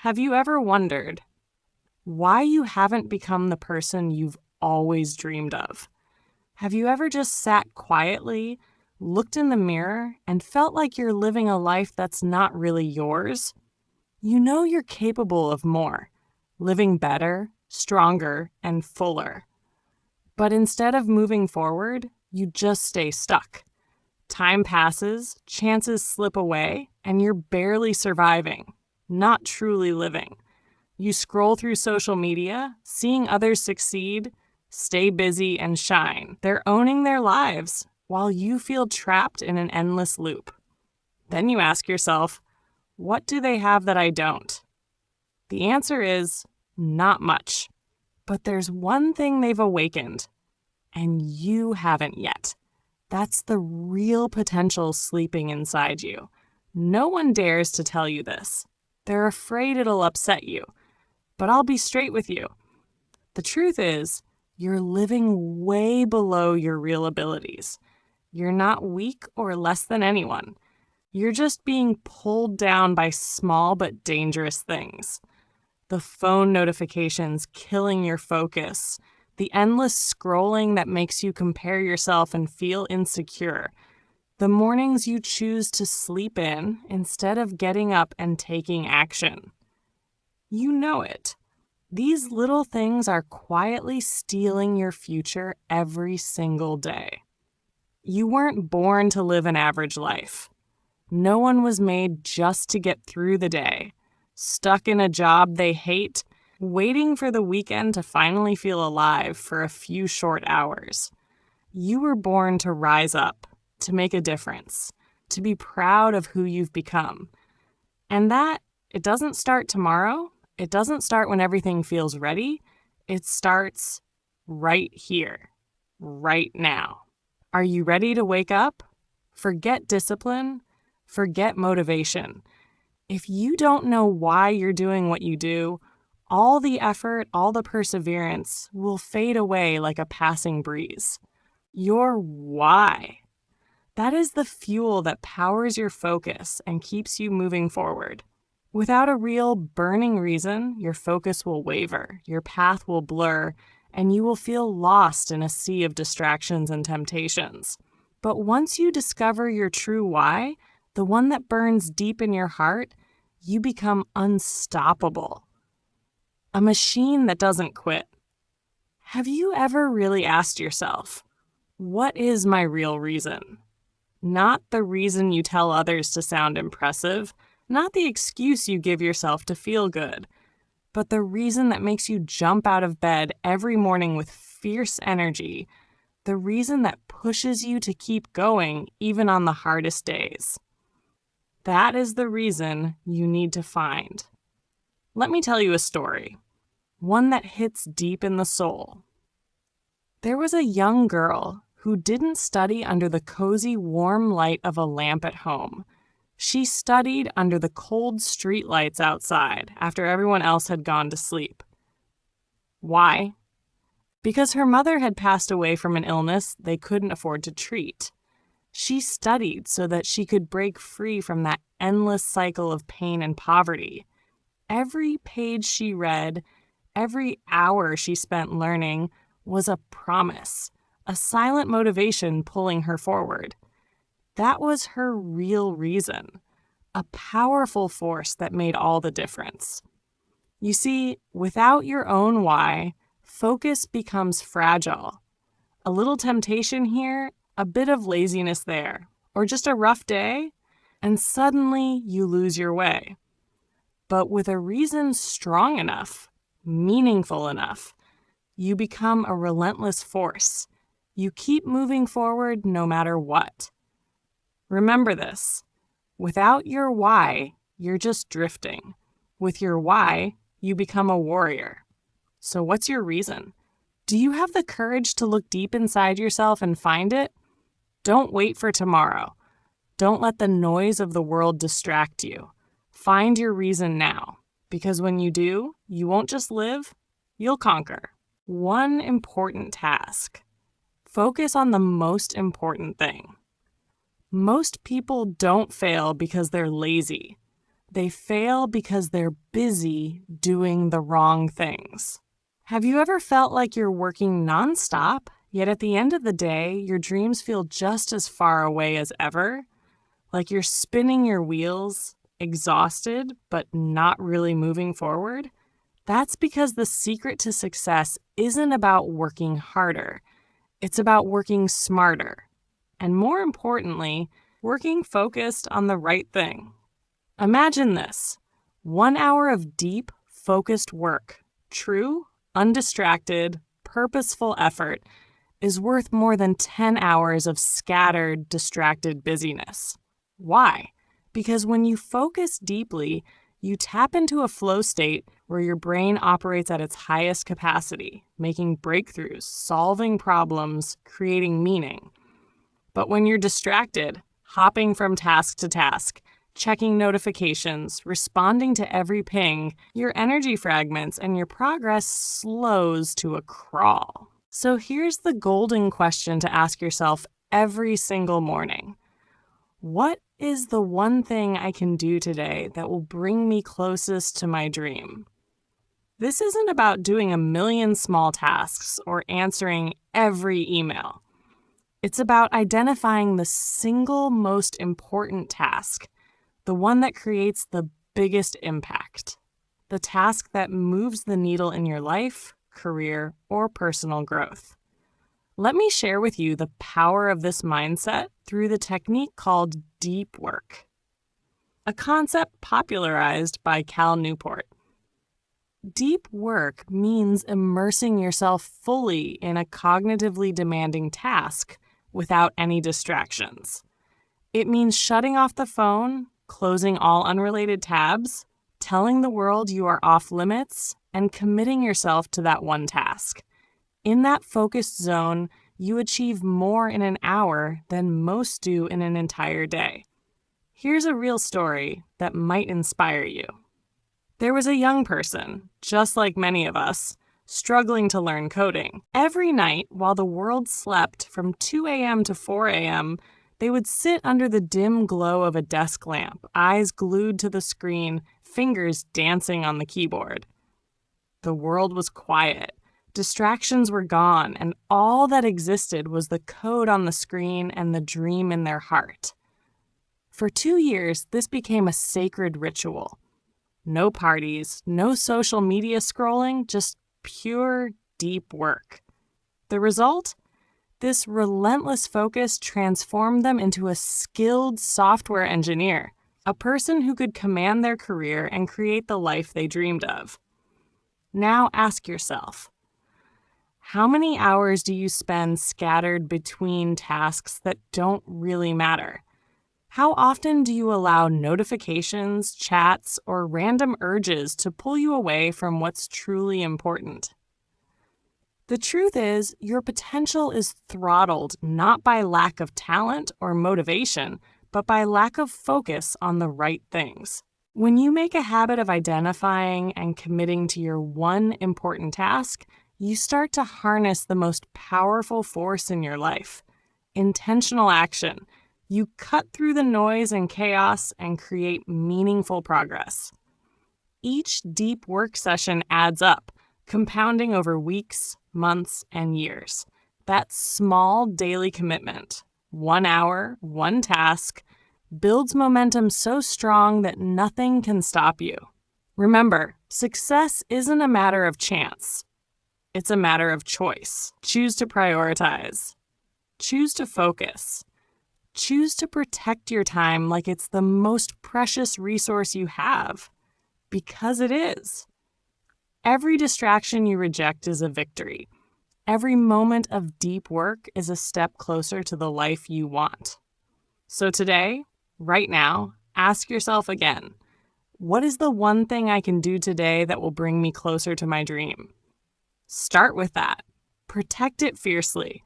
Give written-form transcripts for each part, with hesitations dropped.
Have you ever wondered why you haven't become the person you've always dreamed of? Have you ever just sat quietly, looked in the mirror, and felt like you're living a life that's not really yours? You know you're capable of more, living better, stronger, and fuller. But instead of moving forward, you just stay stuck. Time passes, chances slip away, and you're barely surviving, not truly living. You scroll through social media, seeing others succeed, stay busy, and shine. They're owning their lives while you feel trapped in an endless loop. Then you ask yourself, what do they have that I don't? The answer is not much. But there's one thing they've awakened, and you haven't yet. That's the real potential sleeping inside you. No one dares to tell you this. They're afraid it'll upset you. But I'll be straight with you. The truth is, you're living way below your real abilities. You're not weak or less than anyone. You're just being pulled down by small but dangerous things. The phone notifications killing your focus, the endless scrolling that makes you compare yourself and feel insecure, the mornings you choose to sleep in instead of getting up and taking action. You know it. These little things are quietly stealing your future every single day. You weren't born to live an average life. No one was made just to get through the day, stuck in a job they hate, waiting for the weekend to finally feel alive for a few short hours. You were born to rise up, to make a difference, to be proud of who you've become. And that, it doesn't start tomorrow. It doesn't start when everything feels ready. It starts right here, right now. Are you ready to wake up? Forget discipline. Forget motivation. If you don't know why you're doing what you do, all the effort, all the perseverance will fade away like a passing breeze. Your why. That is the fuel that powers your focus and keeps you moving forward. Without a real burning reason, your focus will waver, your path will blur, and you will feel lost in a sea of distractions and temptations. But once you discover your true why, the one that burns deep in your heart, you become unstoppable. A machine that doesn't quit. Have you ever really asked yourself, what is my real reason? Not the reason you tell others to sound impressive, not the excuse you give yourself to feel good, but the reason that makes you jump out of bed every morning with fierce energy, the reason that pushes you to keep going even on the hardest days. That is the reason you need to find. Let me tell you a story, one that hits deep in the soul. There was a young girl who didn't study under the cozy, warm light of a lamp at home. She studied under the cold streetlights outside after everyone else had gone to sleep. Why? Because her mother had passed away from an illness they couldn't afford to treat. She studied so that she could break free from that endless cycle of pain and poverty. Every page she read, every hour she spent learning was a promise, a silent motivation pulling her forward. That was her real reason, a powerful force that made all the difference. You see, without your own why, focus becomes fragile. A little temptation here, a bit of laziness there, or just a rough day, and suddenly you lose your way. But with a reason strong enough, meaningful enough, you become a relentless force. You keep moving forward no matter what. Remember this. Without your why, you're just drifting. With your why, you become a warrior. So what's your reason? Do you have the courage to look deep inside yourself and find it? Don't wait for tomorrow. Don't let the noise of the world distract you. Find your reason now, because when you do, you won't just live, you'll conquer. One important task. Focus on the most important thing. Most people don't fail because they're lazy. They fail because they're busy doing the wrong things. Have you ever felt like you're working nonstop, yet at the end of the day, your dreams feel just as far away as ever? Like you're spinning your wheels, exhausted, but not really moving forward? That's because the secret to success isn't about working harder. It's about working smarter. And more importantly, working focused on the right thing. Imagine this: 1 hour of deep, focused work, true, undistracted, purposeful effort, is worth more than 10 hours of scattered, distracted busyness. Why? Because when you focus deeply, you tap into a flow state where your brain operates at its highest capacity, making breakthroughs, solving problems, creating meaning. But when you're distracted, hopping from task to task, checking notifications, responding to every ping, your energy fragments and your progress slows to a crawl. So here's the golden question to ask yourself every single morning. What is the one thing I can do today that will bring me closest to my dream? This isn't about doing a million small tasks or answering every email. It's about identifying the single most important task, the one that creates the biggest impact, the task that moves the needle in your life, career, or personal growth. Let me share with you the power of this mindset through the technique called deep work, a concept popularized by Cal Newport. Deep work means immersing yourself fully in a cognitively demanding task without any distractions. It means shutting off the phone, closing all unrelated tabs, telling the world you are off limits, and committing yourself to that one task. In that focused zone, you achieve more in an hour than most do in an entire day. Here's a real story that might inspire you. There was a young person, just like many of us, struggling to learn coding. Every night, while the world slept from 2 a.m. to 4 a.m., they would sit under the dim glow of a desk lamp, eyes glued to the screen, fingers dancing on the keyboard. The world was quiet. Distractions were gone, and all that existed was the code on the screen and the dream in their heart. For 2 years, this became a sacred ritual. No parties, no social media scrolling, just pure, deep work. The result? This relentless focus transformed them into a skilled software engineer, a person who could command their career and create the life they dreamed of. Now ask yourself, how many hours do you spend scattered between tasks that don't really matter? How often do you allow notifications, chats, or random urges to pull you away from what's truly important? The truth is, your potential is throttled not by lack of talent or motivation, but by lack of focus on the right things. When you make a habit of identifying and committing to your one important task, you start to harness the most powerful force in your life: intentional action. You cut through the noise and chaos and create meaningful progress. Each deep work session adds up, compounding over weeks, months, and years. That small daily commitment, 1 hour, one task, builds momentum so strong that nothing can stop you. Remember, success isn't a matter of chance. It's a matter of choice. Choose to prioritize. Choose to focus. Choose to protect your time like it's the most precious resource you have, because it is. Every distraction you reject is a victory. Every moment of deep work is a step closer to the life you want. So today, right now, ask yourself again, what is the one thing I can do today that will bring me closer to my dream? Start with that. Protect it fiercely,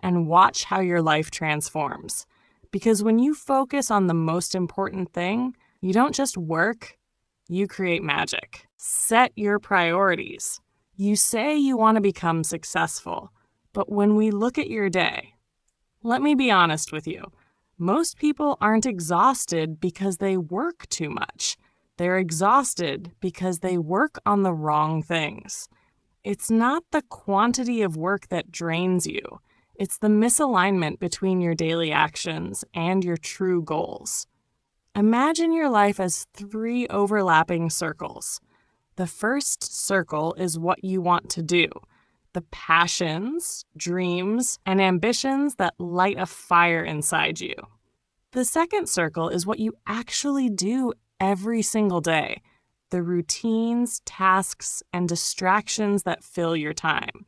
and watch how your life transforms. Because when you focus on the most important thing, you don't just work, you create magic. Set your priorities. You say you want to become successful, but when we look at your day, let me be honest with you, most people aren't exhausted because they work too much. They're exhausted because they work on the wrong things. It's not the quantity of work that drains you. It's the misalignment between your daily actions and your true goals. Imagine your life as 3 overlapping circles. The first circle is what you want to do, the passions, dreams, and ambitions that light a fire inside you. The second circle is what you actually do every single day, the routines, tasks, and distractions that fill your time.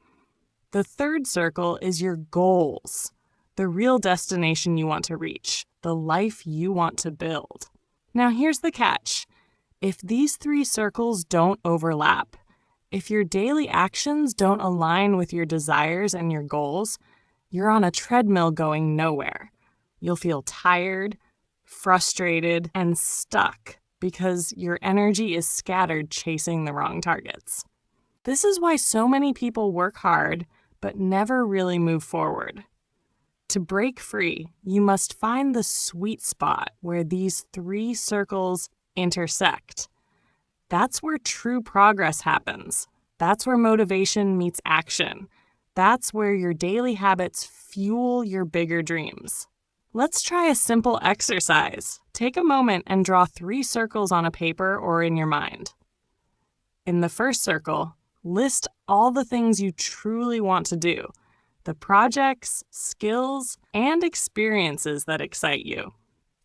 The third circle is your goals, the real destination you want to reach, the life you want to build. Now, here's the catch. If these 3 circles don't overlap, if your daily actions don't align with your desires and your goals, you're on a treadmill going nowhere. You'll feel tired, frustrated, and stuck because your energy is scattered chasing the wrong targets. This is why so many people work hard but never really move forward. To break free, you must find the sweet spot where these 3 circles intersect. That's where true progress happens. That's where motivation meets action. That's where your daily habits fuel your bigger dreams. Let's try a simple exercise. Take a moment and draw 3 circles on a paper or in your mind. In the first circle, list all the things you truly want to do, the projects, skills, and experiences that excite you.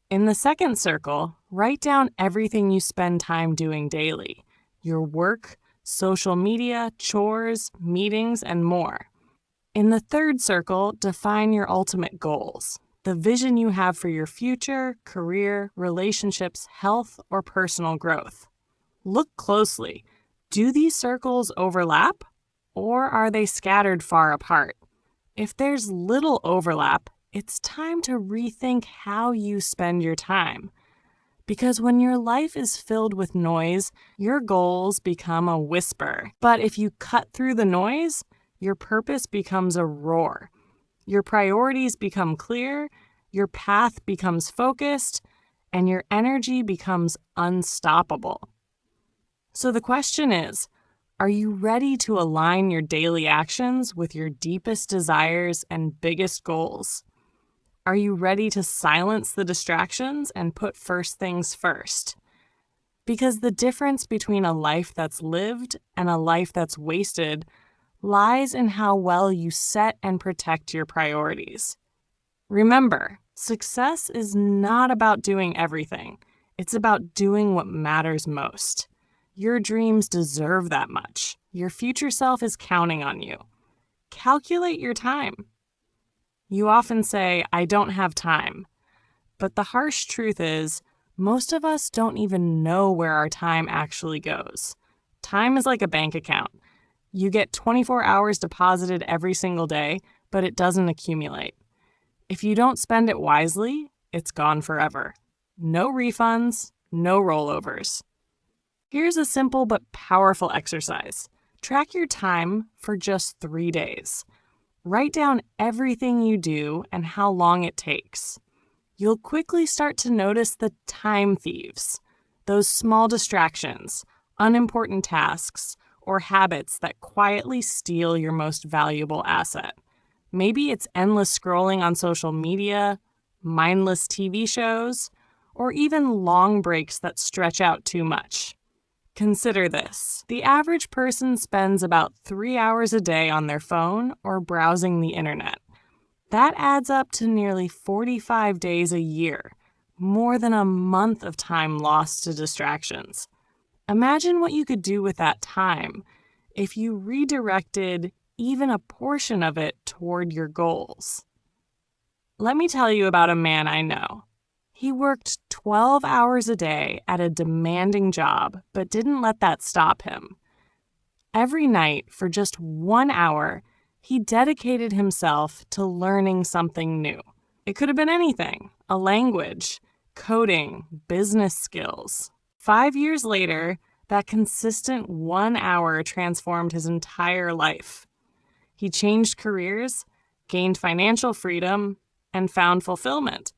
In the second circle, write down everything you spend time doing daily, your work, social media, chores, meetings, and more. In the third circle, define your ultimate goals, the vision you have for your future, career, relationships, health, or personal growth. Look closely. Do these circles overlap, or are they scattered far apart? If there's little overlap, it's time to rethink how you spend your time. Because when your life is filled with noise, your goals become a whisper. But if you cut through the noise, your purpose becomes a roar. Your priorities become clear, your path becomes focused, and your energy becomes unstoppable. So the question is, are you ready to align your daily actions with your deepest desires and biggest goals? Are you ready to silence the distractions and put first things first? Because the difference between a life that's lived and a life that's wasted lies in how well you set and protect your priorities. Remember, success is not about doing everything. It's about doing what matters most. Your dreams deserve that much. Your future self is counting on you. Calculate your time. You often say, I don't have time. But the harsh truth is, most of us don't even know where our time actually goes. Time is like a bank account. You get 24 hours deposited every single day, but it doesn't accumulate. If you don't spend it wisely, it's gone forever. No refunds, no rollovers. Here's a simple but powerful exercise. Track your time for just 3 days. Write down everything you do and how long it takes. You'll quickly start to notice the time thieves, those small distractions, unimportant tasks, or habits that quietly steal your most valuable asset. Maybe it's endless scrolling on social media, mindless TV shows, or even long breaks that stretch out too much. Consider this. The average person spends about 3 hours a day on their phone or browsing the internet. That adds up to nearly 45 days a year, more than a month of time lost to distractions. Imagine what you could do with that time if you redirected even a portion of it toward your goals. Let me tell you about a man I know. He worked 12 hours a day at a demanding job, but didn't let that stop him. Every night, for just 1 hour, he dedicated himself to learning something new. It could have been anything, a language, coding, business skills. 5 years later, that consistent 1 hour transformed his entire life. He changed careers, gained financial freedom, and found fulfillment.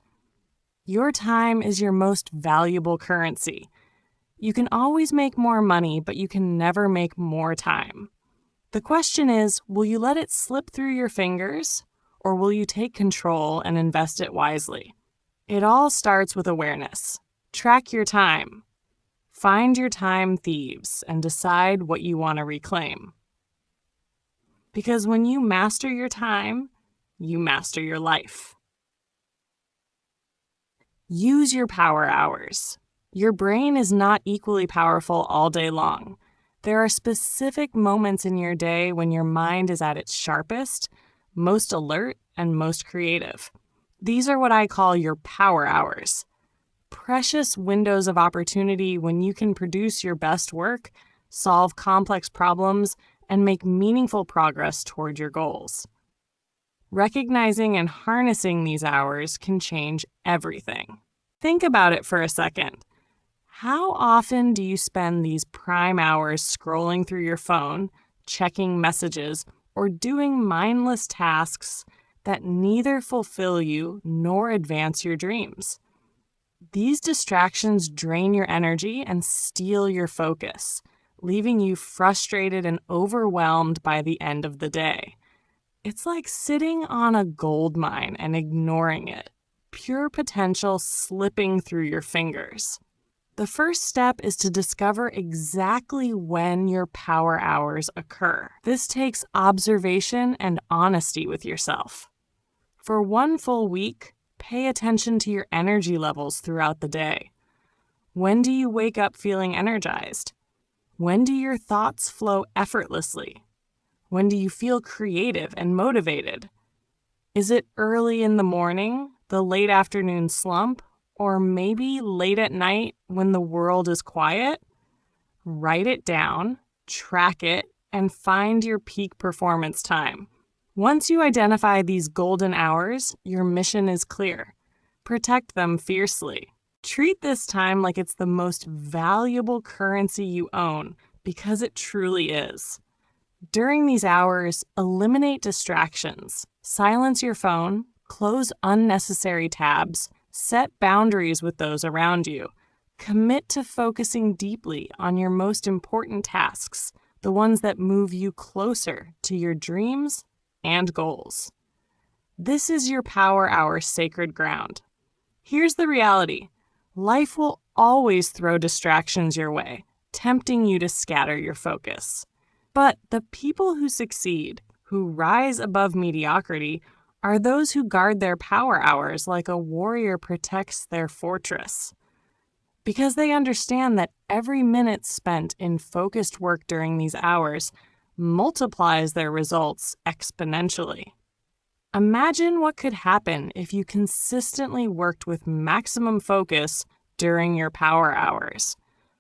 Your time is your most valuable currency. You can always make more money, but you can never make more time. The question is, will you let it slip through your fingers, or will you take control and invest it wisely? It all starts with awareness. Track your time. Find your time thieves and decide what you want to reclaim. Because when you master your time, you master your life. Use your power hours. Your brain is not equally powerful all day long. There are specific moments in your day when your mind is at its sharpest, most alert, and most creative. These are what I call your power hours. Precious windows of opportunity when you can produce your best work, solve complex problems, and make meaningful progress toward your goals. Recognizing and harnessing these hours can change everything. Think about it for a second. How often do you spend these prime hours scrolling through your phone, checking messages, or doing mindless tasks that neither fulfill you nor advance your dreams? These distractions drain your energy and steal your focus, leaving you frustrated and overwhelmed by the end of the day. It's like sitting on a gold mine and ignoring it, pure potential slipping through your fingers. The first step is to discover exactly when your power hours occur. This takes observation and honesty with yourself. For one full week, pay attention to your energy levels throughout the day. When do you wake up feeling energized? When do your thoughts flow effortlessly? When do you feel creative and motivated? Is it early in the morning, the late afternoon slump, or maybe late at night when the world is quiet? Write it down, track it, and find your peak performance time. Once you identify these golden hours, your mission is clear. Protect them fiercely. Treat this time like it's the most valuable currency you own, because it truly is. During these hours, eliminate distractions. Silence your phone, close unnecessary tabs, set boundaries with those around you. Commit to focusing deeply on your most important tasks, the ones that move you closer to your dreams and goals. This is your power hour sacred ground. Here's the reality. Life will always throw distractions your way, tempting you to scatter your focus. But the people who succeed, who rise above mediocrity, are those who guard their power hours like a warrior protects their fortress. Because they understand that every minute spent in focused work during these hours multiplies their results exponentially. Imagine what could happen if you consistently worked with maximum focus during your power hours.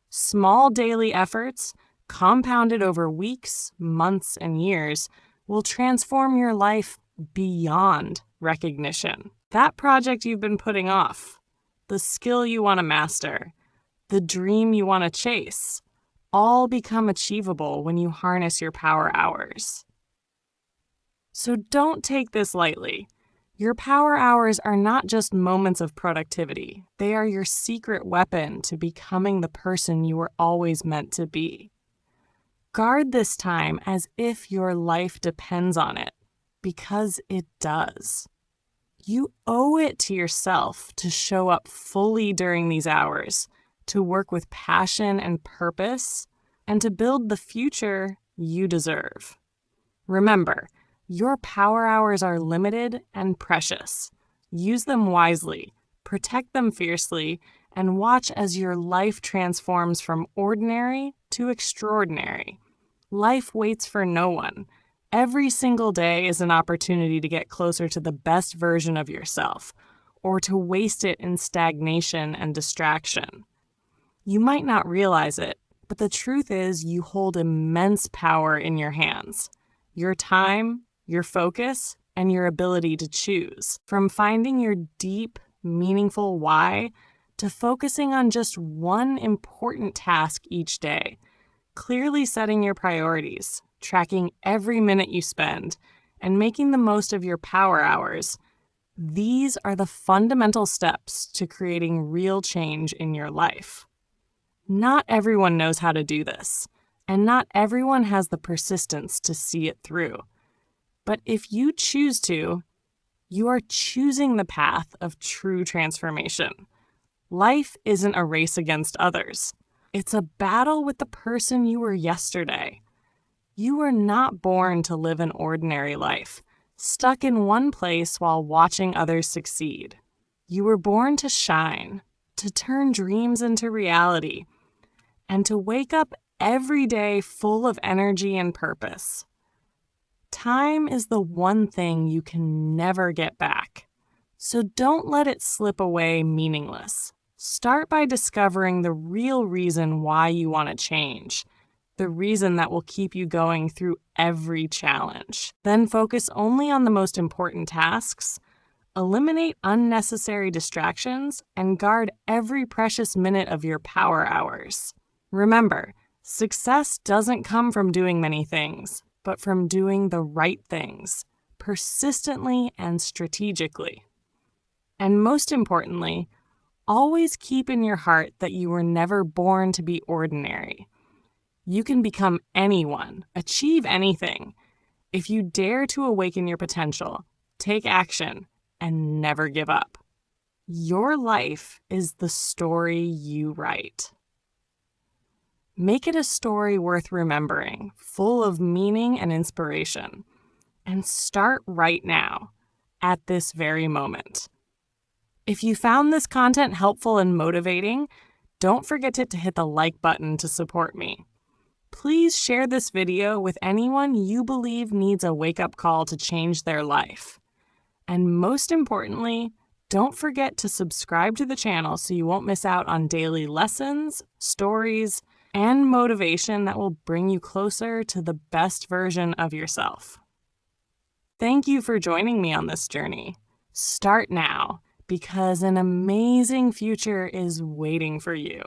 Small daily efforts, compounded over weeks, months, and years, will transform your life beyond recognition. That project you've been putting off, the skill you want to master, the dream you want to chase, all become achievable when you harness your power hours. So don't take this lightly. Your power hours are not just moments of productivity. They are your secret weapon to becoming the person you were always meant to be. Guard this time as if your life depends on it, because it does. You owe it to yourself to show up fully during these hours, to work with passion and purpose, and to build the future you deserve. Remember, your power hours are limited and precious. Use them wisely, protect them fiercely, and watch as your life transforms from ordinary to extraordinary. Life waits for no one. Every single day is an opportunity to get closer to the best version of yourself, or to waste it in stagnation and distraction. You might not realize it, but the truth is you hold immense power in your hands. Your time, your focus, and your ability to choose. From finding your deep, meaningful why to focusing on just one important task each day. Clearly setting your priorities, tracking every minute you spend, and making the most of your power hours. These are the fundamental steps to creating real change in your life. Not everyone knows how to do this, and not everyone has the persistence to see it through. But if you choose to, you are choosing the path of true transformation. Life isn't a race against others. It's a battle with the person you were yesterday. You were not born to live an ordinary life, stuck in one place while watching others succeed. You were born to shine, to turn dreams into reality, and to wake up every day full of energy and purpose. Time is the one thing you can never get back, so don't let it slip away meaningless. Start by discovering the real reason why you want to change, the reason that will keep you going through every challenge. Then focus only on the most important tasks, eliminate unnecessary distractions, and guard every precious minute of your power hours. Remember, success doesn't come from doing many things, but from doing the right things, persistently and strategically. And most importantly, always keep in your heart that you were never born to be ordinary. You can become anyone, achieve anything, if you dare to awaken your potential, take action, and never give up. Your life is the story you write. Make it a story worth remembering, full of meaning and inspiration. And start right now, at this very moment. If you found this content helpful and motivating, don't forget to hit the like button to support me. Please share this video with anyone you believe needs a wake-up call to change their life. And most importantly, don't forget to subscribe to the channel so you won't miss out on daily lessons, stories, and motivation that will bring you closer to the best version of yourself. Thank you for joining me on this journey. Start now, because an amazing future is waiting for you.